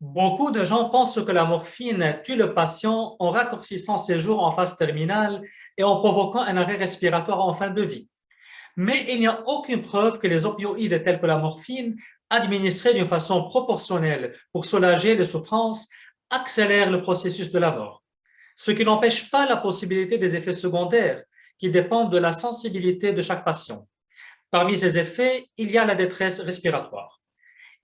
Beaucoup de gens pensent que la morphine tue le patient en raccourcissant ses jours en phase terminale et en provoquant un arrêt respiratoire en fin de vie. Mais il n'y a aucune preuve que les opioïdes tels que la morphine, administrés d'une façon proportionnelle pour soulager les souffrances, accélèrent le processus de la mort. Ce qui n'empêche pas la possibilité des effets secondaires qui dépendent de la sensibilité de chaque patient. Parmi ces effets, il y a la détresse respiratoire.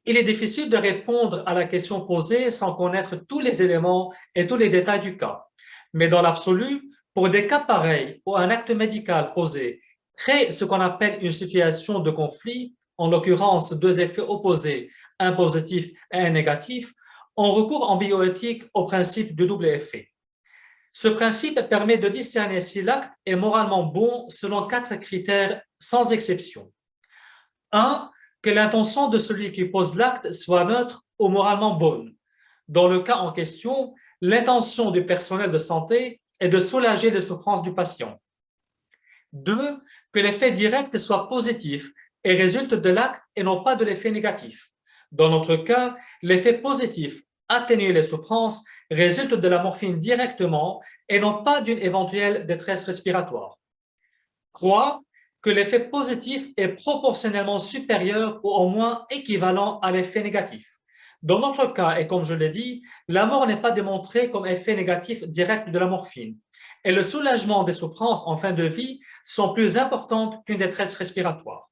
Il est difficile de répondre à la question posée sans connaître tous les éléments et tous les détails du cas. Mais dans l'absolu, pour des cas pareils où un acte médical posé crée ce qu'on appelle une situation de conflit, en l'occurrence deux effets opposés, un positif et un négatif, on recourt en bioéthique au principe du double effet. Ce principe permet de discerner si l'acte est moralement bon selon quatre critères sans exception. 1. Que l'intention de celui qui pose l'acte soit neutre ou moralement bonne. Dans le cas en question, l'intention du personnel de santé est de soulager les souffrances du patient. 2. Que l'effet direct soit positif et résulte de l'acte et non pas de l'effet négatif. Dans notre cas, l'effet positif, atténuer les souffrances, résulte de la morphine directement et non pas d'une éventuelle détresse respiratoire. 3. Que l'effet positif est proportionnellement supérieur ou au moins équivalent à l'effet négatif. Dans notre cas, et comme je l'ai dit, la mort n'est pas démontrée comme effet négatif direct de la morphine et le soulagement des souffrances en fin de vie sont plus importantes qu'une détresse respiratoire.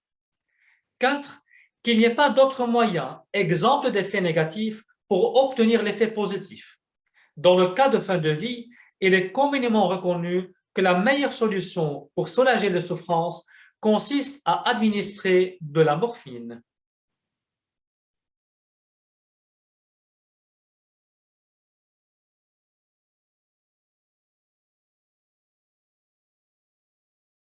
4. Qu'il n'y ait pas d'autres moyens, exemples d'effets négatifs, pour obtenir l'effet positif. Dans le cas de fin de vie, il est communément reconnu que la meilleure solution pour soulager les souffrances consiste à administrer de la morphine.